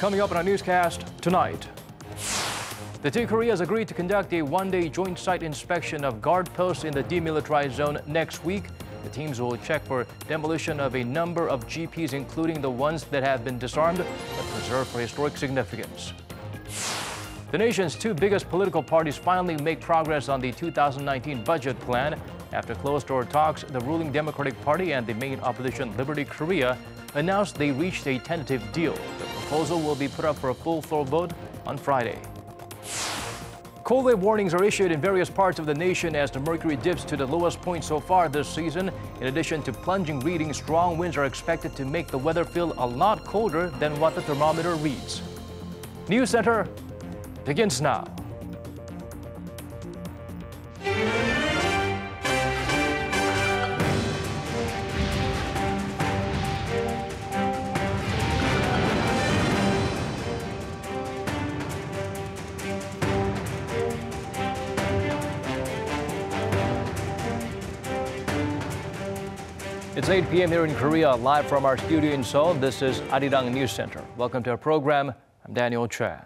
Coming up in our newscast tonight. The two Koreas agreed to conduct a one-day joint site inspection of guard posts in the demilitarized zone next week. The teams will check for demolition of a number of GPs, including the ones that have been disarmed but preserved for historic significance. The nation's two biggest political parties finally make progress on the 2019 budget plan. After closed-door talks, the ruling Democratic Party and the main opposition Liberty Korea announced they reached a tentative deal. The proposal will be put up for a full-floor vote on Friday. Cold wave warnings are issued in various parts of the nation as the mercury dips to the lowest point so far this season. In addition to plunging readings, strong winds are expected to make the weather feel a lot colder than what the thermometer reads. News Center begins now. It's 8 p.m. here in Korea, live from our studio in Seoul. This is Arirang News Center. Welcome to our program. I'm Daniel Choi.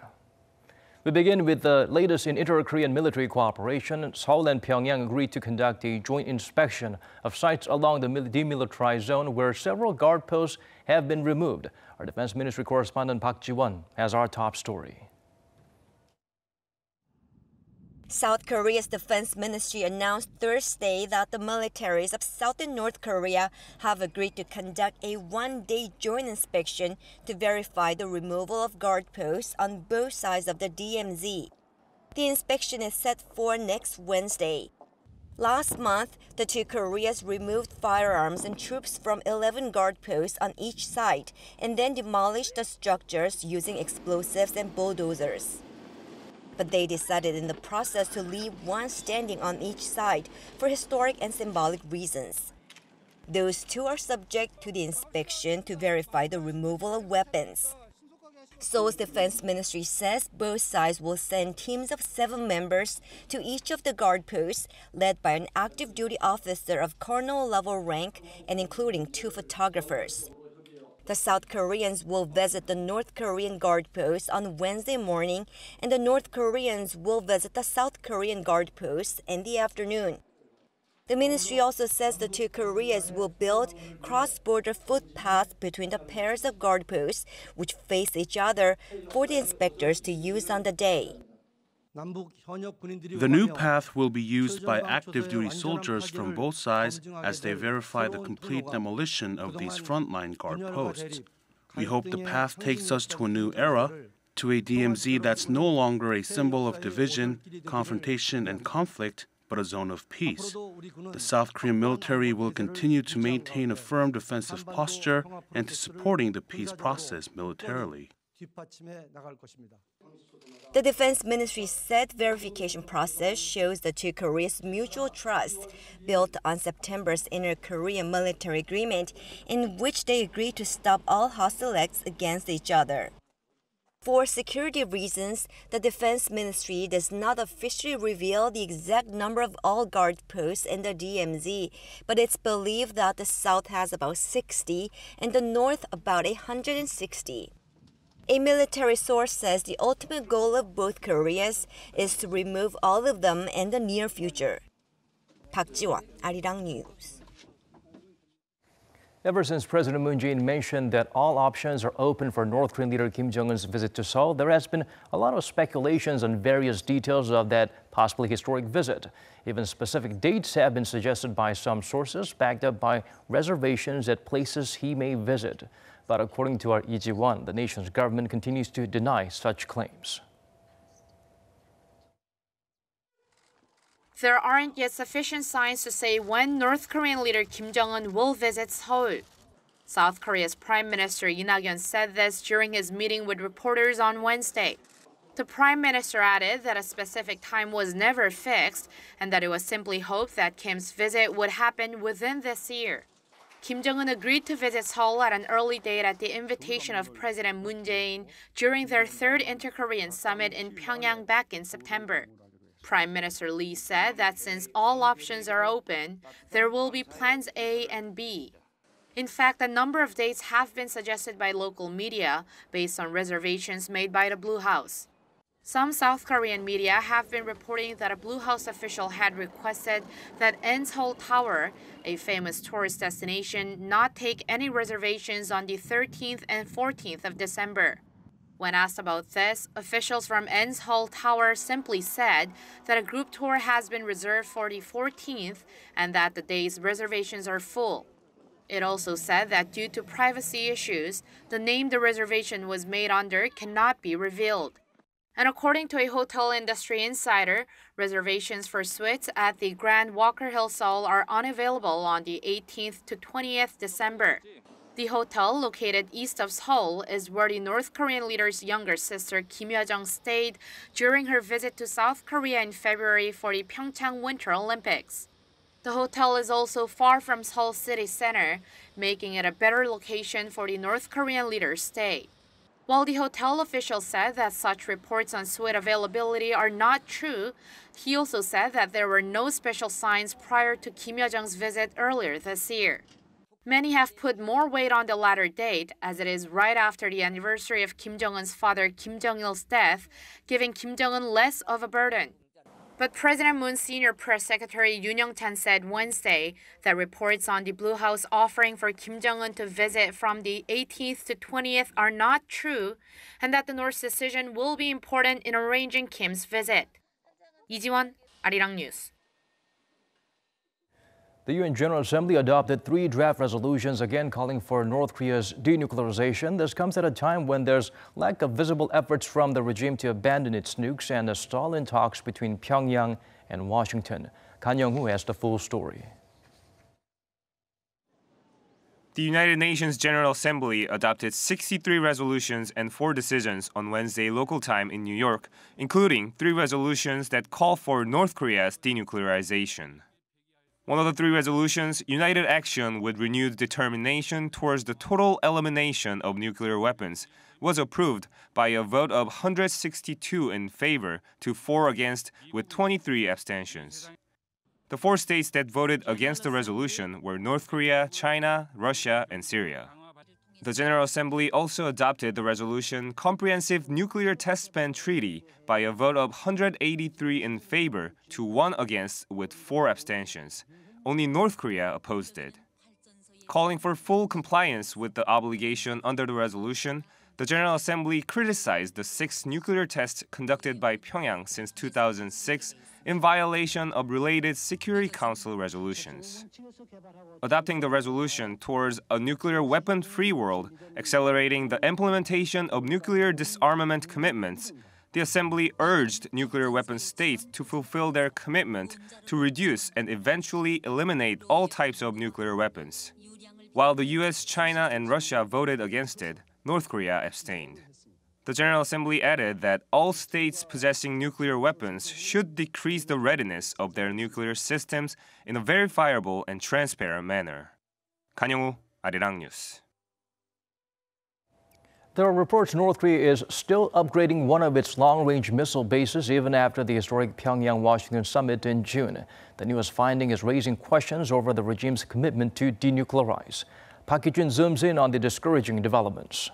We begin with the latest in inter-Korean military cooperation. Seoul and Pyongyang agreed to conduct a joint inspection of sites along the demilitarized zone where several guard posts have been removed. Our Defense Ministry correspondent Park Ji-won has our top story. South Korea's Defense Ministry announced Thursday that the militaries of South and North Korea have agreed to conduct a one-day joint inspection to verify the removal of guard posts on both sides of the DMZ. The inspection is set for next Wednesday. Last month, the two Koreas removed firearms and troops from 11 guard posts on each side and then demolished the structures using explosives and bulldozers. But they decided in the process to leave one standing on each side for historic and symbolic reasons. Those two are subject to the inspection to verify the removal of weapons. Seoul's Defense Ministry says both sides will send teams of 7 members to each of the guard posts, led by an active duty officer of colonel-level rank and including 2 photographers. The South Koreans will visit the North Korean guard post on Wednesday morning, and the North Koreans will visit the South Korean guard post in the afternoon. The ministry also says the two Koreas will build cross-border footpaths between the pairs of guard posts, which face each other, for the inspectors to use on the day. The new path will be used by active duty soldiers from both sides as they verify the complete demolition of these frontline guard posts. We hope the path takes us to a new era, to a DMZ that's no longer a symbol of division, confrontation, and conflict, but a zone of peace. The South Korean military will continue to maintain a firm defensive posture and to supporting the peace process militarily. The Defense Ministry said verification process shows the two Koreas' mutual trust, built on September's inter-Korean military agreement, in which they agreed to stop all hostile acts against each other. For security reasons, the Defense Ministry does not officially reveal the exact number of all guard posts in the DMZ, but it's believed that the South has about 60 and the North about 160. A military source says the ultimate goal of both Koreas is to remove all of them in the near future. Park Ji-won, Arirang News. Ever since President Moon Jae-in mentioned that all options are open for North Korean leader Kim Jong-un's visit to Seoul, there has been a lot of speculations on various details of that possibly historic visit. Even specific dates have been suggested by some sources, backed up by reservations at places he may visit. But according to our Lee Ji-won, the nation's government continues to deny such claims. There aren't yet sufficient signs to say when North Korean leader Kim Jong-un will visit Seoul. South Korea's Prime Minister Yoon Hak-yeon said this during his meeting with reporters on Wednesday. The Prime Minister added that a specific time was never fixed and that it was simply hoped that Kim's visit would happen within this year. Kim Jong-un agreed to visit Seoul at an early date at the invitation of President Moon Jae-in during their 3rd Inter-Korean Summit in Pyongyang back in September. Prime Minister Lee said that since all options are open, there will be plans A and B. In fact, a number of dates have been suggested by local media based on reservations made by the Blue House. Some South Korean media have been reporting that a Blue House official had requested that Seoul Tower, a famous tourist destination, not take any reservations on the 13th and 14th of December. When asked about this, officials from Seoul Tower simply said that a group tour has been reserved for the 14th and that the day's reservations are full. It also said that due to privacy issues, the name the reservation was made under cannot be revealed. And according to a hotel industry insider, reservations for suites at the Grand Walker Hill Seoul are unavailable on the 18th to 20th December. The hotel, located east of Seoul, is where the North Korean leader's younger sister Kim Jong-un stayed during her visit to South Korea in February for the Pyeongchang Winter Olympics. The hotel is also far from Seoul city center, making it a better location for the North Korean leader's stay. While the hotel official said that such reports on suite availability are not true, he also said that there were no special signs prior to Kim Jong-un's visit earlier this year. Many have put more weight on the latter date, as it is right after the anniversary of Kim Jong-un's father Kim Jong-il's death, giving Kim Jong-un less of a burden. But President Moon's senior press secretary Yoon Young-chan said Wednesday that reports on the Blue House offering for Kim Jong-un to visit from the 18th to 20th are not true, and that the North's decision will be important in arranging Kim's visit. 이지원, Arirang News. The UN General Assembly adopted 3 draft resolutions again calling for North Korea's denuclearization. This comes at a time when there's lack of visible efforts from the regime to abandon its nukes and a stall in talks between Pyongyang and Washington. Kan Young-woo has the full story. The United Nations General Assembly adopted 63 resolutions and 4 decisions on Wednesday local time in New York, including 3 resolutions that call for North Korea's denuclearization. One of the 3 resolutions, United Action with Renewed Determination Towards the Total Elimination of Nuclear Weapons, was approved by a vote of 162 in favor to 4 against with 23 abstentions. The 4 states that voted against the resolution were North Korea, China, Russia, and Syria. The General Assembly also adopted the resolution Comprehensive Nuclear Test Ban Treaty by a vote of 183 in favor to 1 against with 4 abstentions. Only North Korea opposed it. Calling for full compliance with the obligation under the resolution, the General Assembly criticized the 6 nuclear tests conducted by Pyongyang since 2006 in violation of related Security Council resolutions. Adopting the resolution towards a nuclear weapon-free world, accelerating the implementation of nuclear disarmament commitments, the Assembly urged nuclear weapon states to fulfill their commitment to reduce and eventually eliminate all types of nuclear weapons. While the US, China, and Russia voted against it, North Korea abstained. The General Assembly added that all states possessing nuclear weapons should decrease the readiness of their nuclear systems in a verifiable and transparent manner. Kan Young-woo, Arirang News. There are reports North Korea is still upgrading one of its long-range missile bases even after the historic Pyongyang-Washington summit in June. The newest finding is raising questions over the regime's commitment to denuclearize. Park Hee-jun zooms in on the discouraging developments.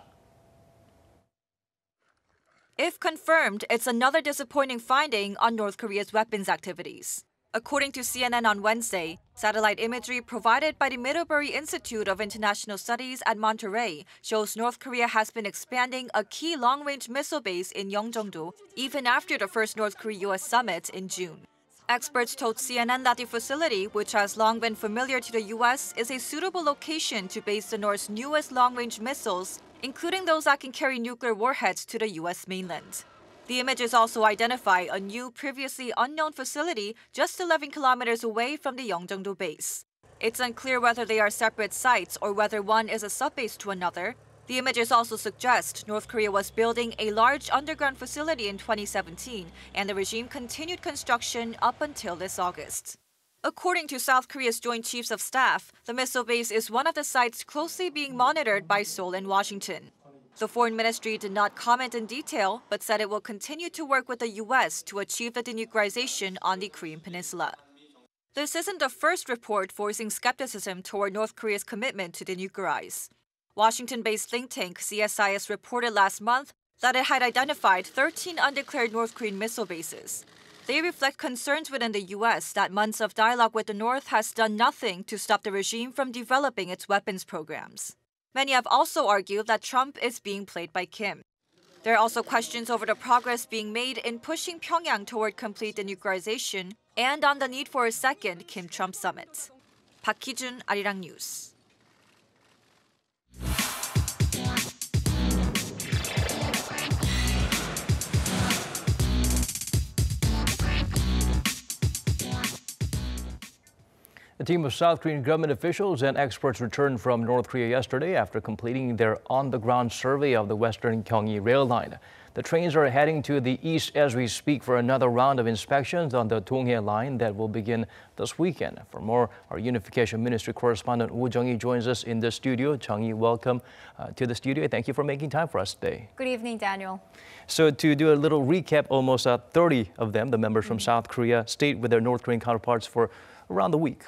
If confirmed, it's another disappointing finding on North Korea's weapons activities. According to CNN on Wednesday, satellite imagery provided by the Middlebury Institute of International Studies at Monterey shows North Korea has been expanding a key long-range missile base in Yongchumun even after the first North Korea-US summit in June. Experts told CNN that the facility, which has long been familiar to the U.S., is a suitable location to base the North's newest long-range missiles, including those that can carry nuclear warheads to the U.S. mainland. The images also identify a new, previously unknown facility just 11 kilometers away from the Yongchumun base. It's unclear whether they are separate sites or whether one is a subbase to another. The images also suggest North Korea was building a large underground facility in 2017, and the regime continued construction up until this August. According to South Korea's Joint Chiefs of Staff, the missile base is one of the sites closely being monitored by Seoul and Washington. The Foreign Ministry did not comment in detail, but said it will continue to work with the U.S. to achieve the denuclearization on the Korean Peninsula. This isn't the first report voicing skepticism toward North Korea's commitment to denuclearize. Washington-based think tank CSIS reported last month that it had identified 13 undeclared North Korean missile bases. They reflect concerns within the U.S. that months of dialogue with the North has done nothing to stop the regime from developing its weapons programs. Many have also argued that Trump is being played by Kim. There are also questions over the progress being made in pushing Pyongyang toward complete denuclearization and on the need for a second Kim-Trump summit. Park Ki-jun, Arirang News. A team of South Korean government officials and experts returned from North Korea yesterday after completing their on-the-ground survey of the western Gyeonggi rail line. The trains are heading to the east as we speak for another round of inspections on the Donghae line that will begin this weekend. For more, our Unification Ministry correspondent Woo Jung-hee joins us in the studio. Jung-hee, welcome to the studio. Thank you for making time for us today. Good evening, Daniel. So to do a little recap, almost 30 of them, the members from South Korea, stayed with their North Korean counterparts for around a week.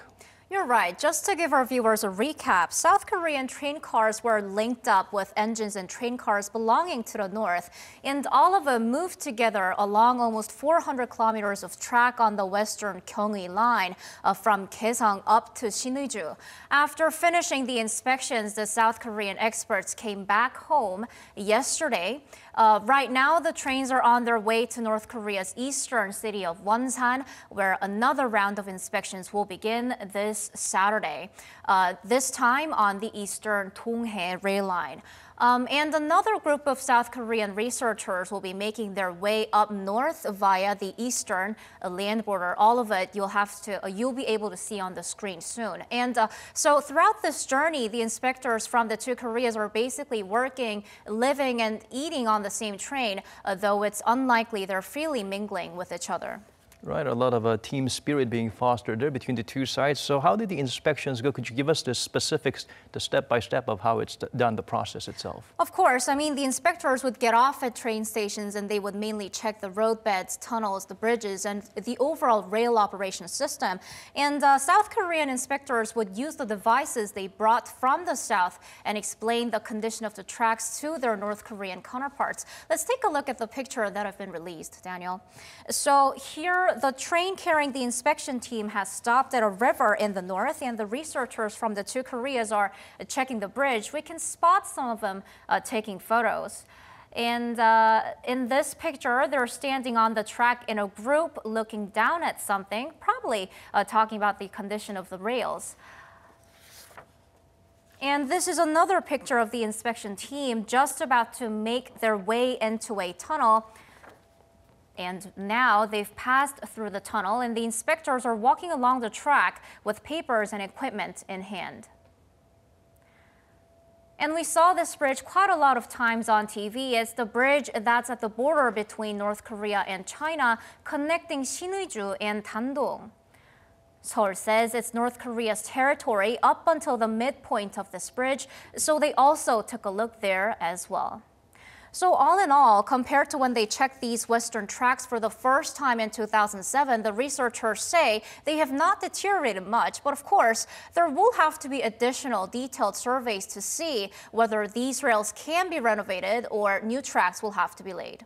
You're right. Just to give our viewers a recap, South Korean train cars were linked up with engines and train cars belonging to the north, and all of them moved together along almost 400 kilometers of track on the western Gyeonggi line from Kaesong up to Sinuiju. After finishing the inspections, the South Korean experts came back home yesterday. Right now, the trains are on their way to North Korea's eastern city of Wonsan, where another round of inspections will begin this Saturday, this time on the eastern Donghae rail line. And another group of South Korean researchers will be making their way up north via the eastern land border. All of it you'll be able to see on the screen soon. And so throughout this journey, the inspectors from the two Koreas are basically working, living, and eating on the same train, though it's unlikely they're freely mingling with each other. Right, a lot of team spirit being fostered there between the two sides. So how did the inspections go? Could you give us the specifics, the step-by-step of how it's done, the process itself? Of course. I mean, the inspectors would get off at train stations and they would mainly check the roadbeds, tunnels, the bridges, and the overall rail operation system. And South Korean inspectors would use the devices they brought from the south and explain the condition of the tracks to their North Korean counterparts. Let's take a look at the picture that have been released, Daniel. So here, the train carrying the inspection team has stopped at a river in the north, and the researchers from the two Koreas are checking the bridge. We can spot some of them taking photos. And in this picture, they're standing on the track in a group looking down at something, probably talking about the condition of the rails. And this is another picture of the inspection team just about to make their way into a tunnel. And now they've passed through the tunnel, and the inspectors are walking along the track with papers and equipment in hand. And we saw this bridge quite a lot of times on TV. It's the bridge that's at the border between North Korea and China, connecting Sinuiju and Dandong. Seoul says it's North Korea's territory up until the midpoint of this bridge, so they also took a look there as well. So all in all, compared to when they checked these western tracks for the first time in 2007, the researchers say they have not deteriorated much. But of course, there will have to be additional detailed surveys to see whether these rails can be renovated or new tracks will have to be laid.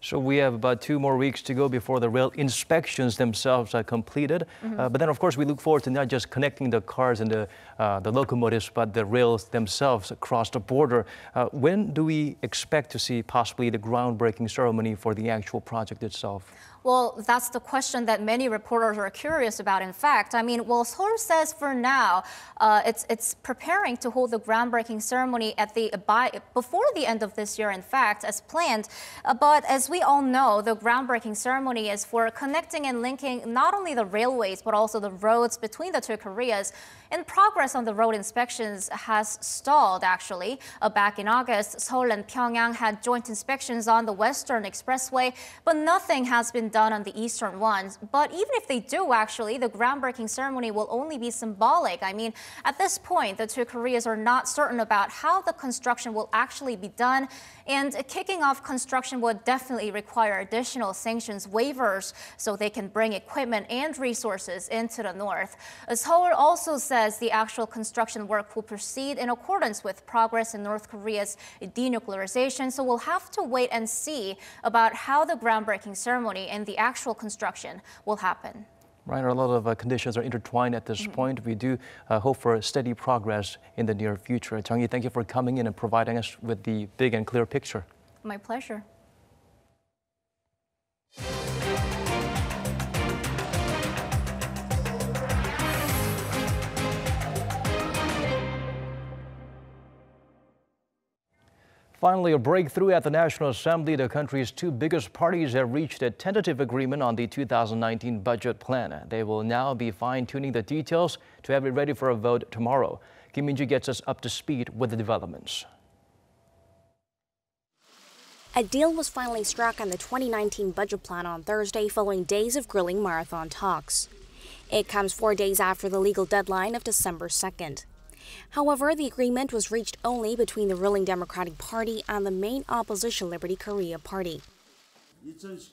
So we have about 2 more weeks to go before the rail inspections themselves are completed. But then, of course, we look forward to not just connecting the cars and the locomotives, but the rails themselves across the border. When do we expect to see possibly the groundbreaking ceremony for the actual project itself? Well, that's the question that many reporters are curious about. In fact, I mean, well, Seoul says for now, it's preparing to hold the groundbreaking ceremony before the end of this year, in fact, as planned. But as we all know, the groundbreaking ceremony is for connecting and linking not only the railways, but also the roads between the two Koreas. In progress progress on the road inspections has stalled, actually. Back in August, Seoul and Pyongyang had joint inspections on the Western Expressway, but nothing has been done on the eastern ones. But even if they do, actually, the groundbreaking ceremony will only be symbolic. I mean, at this point, the two Koreas are not certain about how the construction will actually be done, and kicking off construction would definitely require additional sanctions waivers so they can bring equipment and resources into the north. Seoul also says the actual construction work will proceed in accordance with progress in North Korea's denuclearization, so we'll have to wait and see about how the groundbreaking ceremony and the actual construction will happen. Right, a lot of conditions are intertwined at this point. We do hope for steady progress in the near future. Jung-hee, thank you for coming in and providing us with the big and clear picture. My pleasure. Finally, a breakthrough at the National Assembly. The country's two biggest parties have reached a tentative agreement on the 2019 budget plan. They will now be fine-tuning the details to have it ready for a vote tomorrow. Kim Min-ji gets us up to speed with the developments. A deal was finally struck on the 2019 budget plan on Thursday following days of grilling marathon talks. It comes 4 days after the legal deadline of December 2nd. However, the agreement was reached only between the ruling Democratic Party and the main opposition Liberty Korea Party.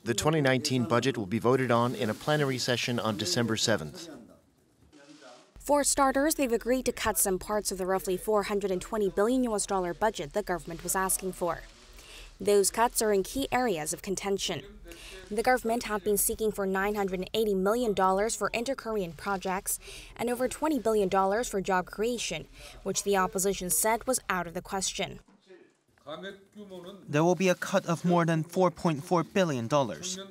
The 2019 budget will be voted on in a plenary session on December 7th. For starters, they've agreed to cut some parts of the roughly $420 billion budget the government was asking for. Those cuts are in key areas of contention. The government had been seeking for $980 million for inter-Korean projects and over $20 billion for job creation, which the opposition said was out of the question. There will be a cut of more than $4.4 billion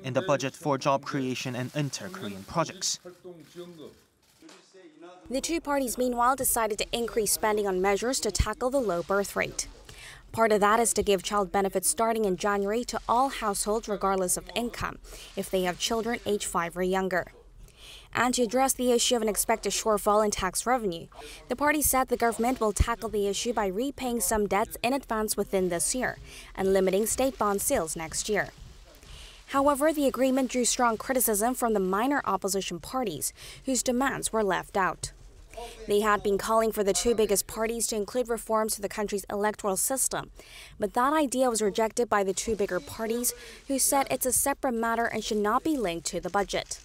in the budget for job creation and inter-Korean projects. The two parties, meanwhile, decided to increase spending on measures to tackle the low birth rate. Part of that is to give child benefits starting in January to all households regardless of income, if they have children age 5 or younger. And to address the issue of an expected shortfall in tax revenue, the party said the government will tackle the issue by repaying some debts in advance within this year and limiting state bond sales next year. However, the agreement drew strong criticism from the minor opposition parties, whose demands were left out. They had been calling for the two biggest parties to include reforms to the country's electoral system, but that idea was rejected by the two bigger parties, who said it's a separate matter and should not be linked to the budget.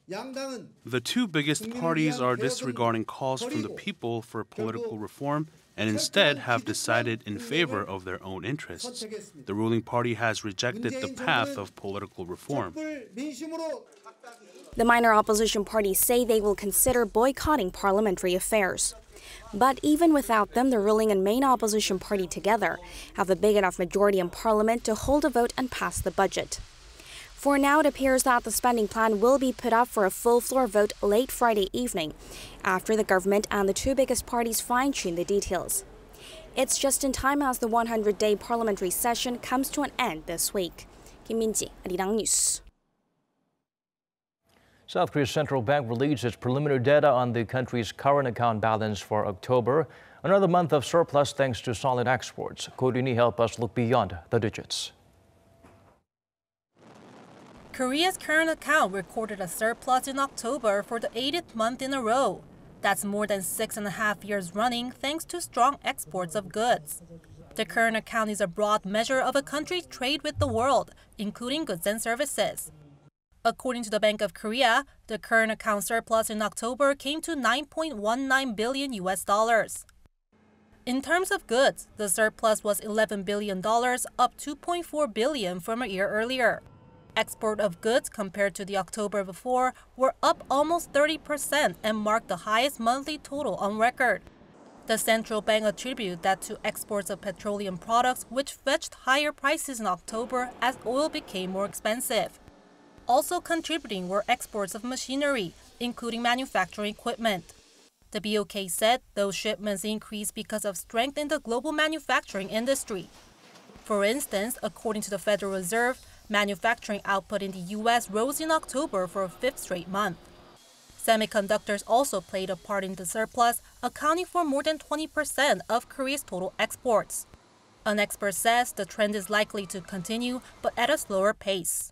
The two biggest parties are disregarding calls from the people for political reform and instead have decided in favor of their own interests. The ruling party has rejected the path of political reform. The minor opposition parties say they will consider boycotting parliamentary affairs. But even without them, the ruling and main opposition party together have a big enough majority in parliament to hold a vote and pass the budget. For now, it appears that the spending plan will be put up for a full floor vote late Friday evening, after the government and the two biggest parties fine-tune the details. It's just in time as the 100-day parliamentary session comes to an end this week. Kim Min-ji, Arirang News. South Korea's central bank released its preliminary data on the country's current account balance for October. Another month of surplus thanks to solid exports. Ko Rin-hee help us look beyond the digits. Korea's current account recorded a surplus in October for the 8th month in a row. That's more than 6.5 years running thanks to strong exports of goods. The current account is a broad measure of a country's trade with the world, including goods and services. According to the Bank of Korea, the current account surplus in October came to $9.19 billion. In terms of goods, the surplus was $11 billion, up $2.4 billion from a year earlier. Export of goods compared to the October before were up almost 30% and marked the highest monthly total on record. The central bank attributed that to exports of petroleum products, which fetched higher prices in October as oil became more expensive. Also contributing were exports of machinery, including manufacturing equipment. The BOK said those shipments increased because of strength in the global manufacturing industry. For instance, according to the Federal Reserve, manufacturing output in the U.S. rose in October for a 5th straight month. Semiconductors also played a part in the surplus, accounting for more than 20% of Korea's total exports. An expert says the trend is likely to continue, but at a slower pace.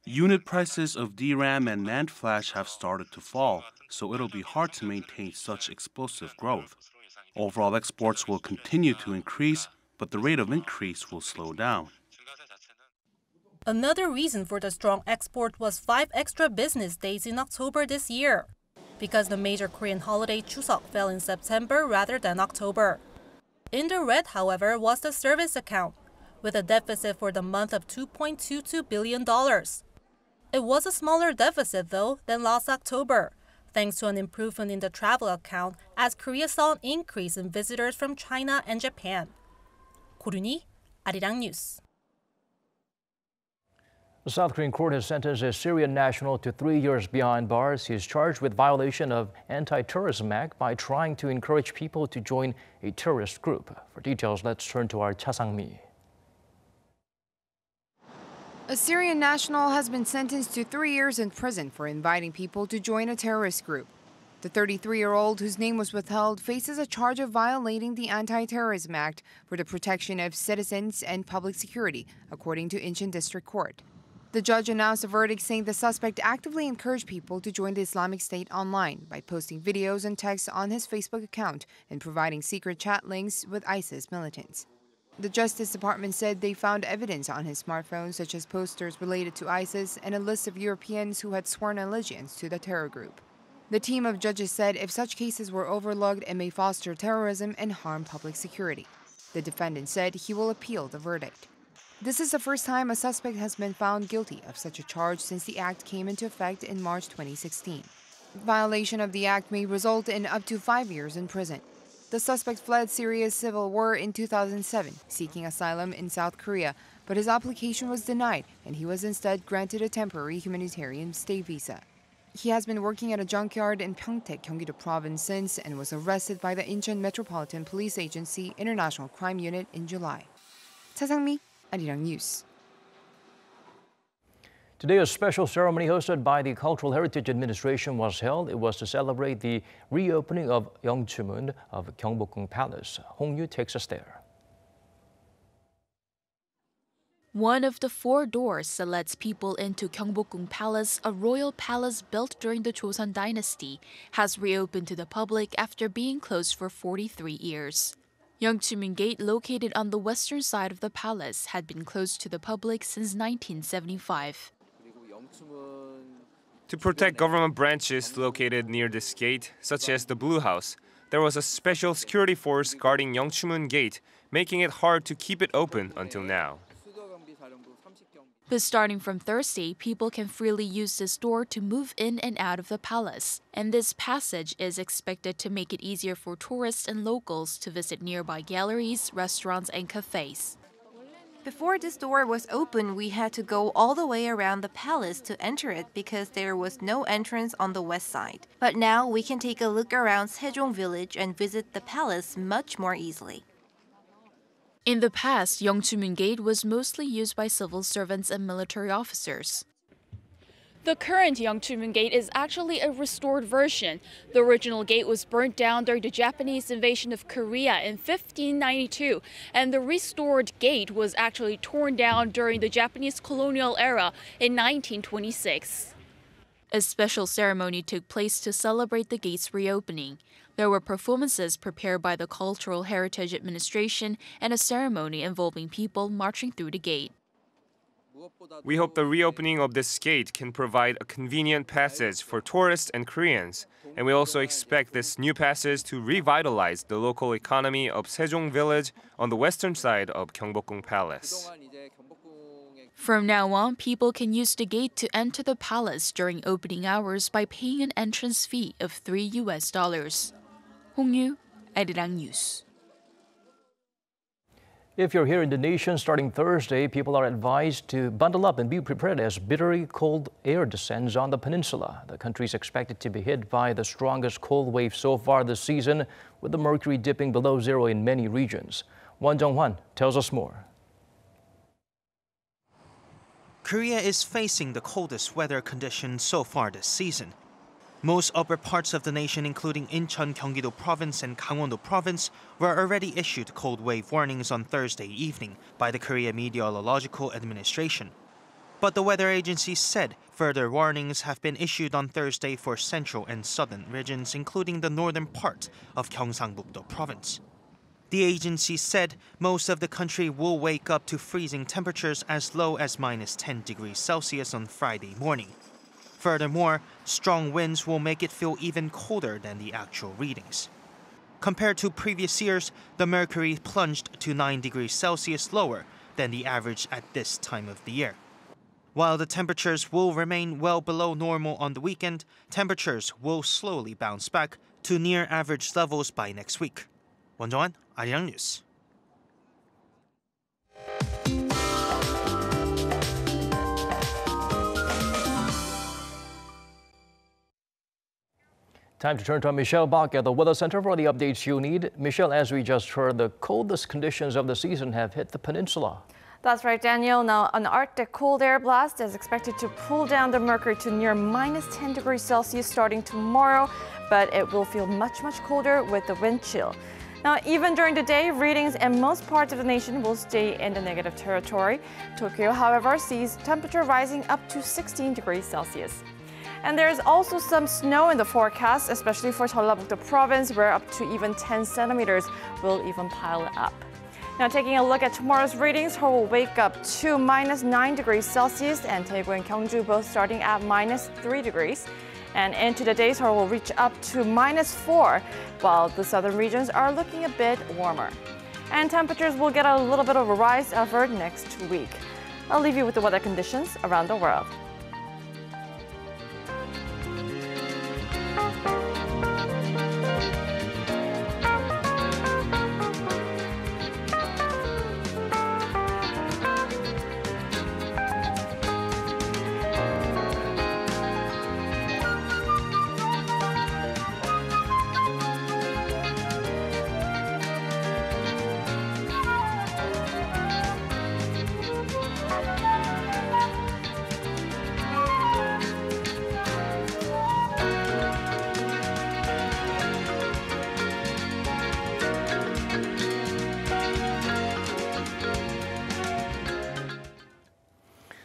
Unit prices of DRAM and NAND flash have started to fall, so it'll be hard to maintain such explosive growth. Overall exports will continue to increase, but the rate of increase will slow down. Another reason for the strong export was 5 extra business days in October this year, because the major Korean holiday Chuseok fell in September rather than October. In the red, however, was the service account, with a deficit for the month of $2.22 billion. It was a smaller deficit, though, than last October, thanks to an improvement in the travel account as Korea saw an increase in visitors from China and Japan. 고륜이, Arirang News. The South Korean court has sentenced a Syrian national to 3 years behind bars. He is charged with violation of Anti-Terrorism Act by trying to encourage people to join a terrorist group. For details, let's turn to our Cha Sang-mi. A Syrian national has been sentenced to 3 years in prison for inviting people to join a terrorist group. The 33-year-old, whose name was withheld, faces a charge of violating the Anti-Terrorism Act for the protection of citizens and public security, according to Incheon District Court. The judge announced a verdict saying the suspect actively encouraged people to join the Islamic State online by posting videos and texts on his Facebook account and providing secret chat links with ISIS militants. The Justice Department said they found evidence on his smartphone, such as posters related to ISIS and a list of Europeans who had sworn allegiance to the terror group. The team of judges said if such cases were overlooked, it may foster terrorism and harm public security. The defendant said he will appeal the verdict. This is the first time a suspect has been found guilty of such a charge since the act came into effect in March 2016. Violation of the act may result in up to 5 years in prison. The suspect fled Syria's civil war in 2007, seeking asylum in South Korea, but his application was denied and he was instead granted a temporary humanitarian stay visa. He has been working at a junkyard in Pyeongtaek, Gyeonggi-do Province since and was arrested by the Incheon Metropolitan Police Agency International Crime Unit in July. Cha Sang-mi, Arirang News. Today, a special ceremony hosted by the Cultural Heritage Administration was held. It was to celebrate the reopening of Yongchumun of Gyeonbokgung Palace. Hong Yu takes us there. One of the 4 doors that lets people into Gyeongbokgung Palace, a royal palace built during the Joseon dynasty, has reopened to the public after being closed for 43 years. Yongchumun Gate, located on the western side of the palace, had been closed to the public since 1975. To protect government branches located near this gate, such as the Blue House, there was a special security force guarding Yongchumun Gate, making it hard to keep it open until now. But starting from Thursday, people can freely use this door to move in and out of the palace, and this passage is expected to make it easier for tourists and locals to visit nearby galleries, restaurants, and cafes. Before this door was open, we had to go all the way around the palace to enter it because there was no entrance on the west side. But now we can take a look around Sejong village and visit the palace much more easily. In the past, Yongchumun Gate was mostly used by civil servants and military officers. The current Yongchumun Gate is actually a restored version. The original gate was burnt down during the Japanese invasion of Korea in 1592, and the restored gate was actually torn down during the Japanese colonial era in 1926. A special ceremony took place to celebrate the gate's reopening. There were performances prepared by the Cultural Heritage Administration and a ceremony involving people marching through the gate. We hope the reopening of this gate can provide a convenient passage for tourists and Koreans, and we also expect this new passage to revitalize the local economy of Sejong village on the western side of Gyeongbokgung Palace. From now on, people can use the gate to enter the palace during opening hours by paying an entrance fee of $3. Hong Yu, Arirang News. If you're here in the nation starting Thursday, people are advised to bundle up and be prepared as bitterly cold air descends on the peninsula. The country is expected to be hit by the strongest cold wave so far this season, with the mercury dipping below zero in many regions. Won Jung-hwan tells us more. Korea is facing the coldest weather conditions so far this season. Most upper parts of the nation, including Incheon, Gyeonggi-do Province and Gangwon-do Province, were already issued cold wave warnings on Thursday evening by the Korea Meteorological Administration. But the weather agency said further warnings have been issued on Thursday for central and southern regions, including the northern part of Gyeongsangbuk-do Province. The agency said most of the country will wake up to freezing temperatures as low as -10 degrees Celsius on Friday morning. Furthermore, strong winds will make it feel even colder than the actual readings. Compared to previous years, the mercury plunged to 9 degrees Celsius lower than the average at this time of the year. While the temperatures will remain well below normal on the weekend, temperatures will slowly bounce back to near average levels by next week. 원정환, 아리랑 뉴스. Time to turn to Michelle Bach at the Weather Center for the updates you need. Michelle, as we just heard, the coldest conditions of the season have hit the peninsula. That's right, Daniel. Now, an Arctic cold air blast is expected to pull down the mercury to near -10 degrees Celsius starting tomorrow, but it will feel much colder with the wind chill. Now, even during the day, readings in most parts of the nation will stay in the negative territory. Tokyo, however, sees temperature rising up to 16 degrees Celsius. And there's also some snow in the forecast, especially for Jeollabuk-do Province, where up to even 10 centimeters will even pile up. Now, taking a look at tomorrow's readings, Seoul will wake up to -9 degrees Celsius, and Daegu and Gyeongju both starting at -3 degrees. And into the day, Seoul will reach up to -4, while the southern regions are looking a bit warmer. And temperatures will get a little bit of a rise over next week. I'll leave you with the weather conditions around the world.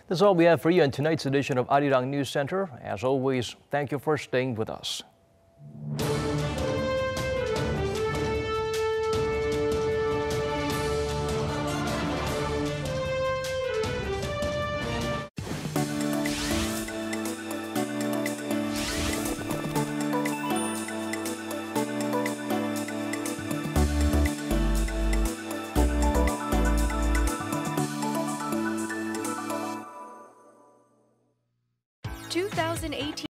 That's all we have for you in tonight's edition of Arirang News Center. As always, thank you for staying with us.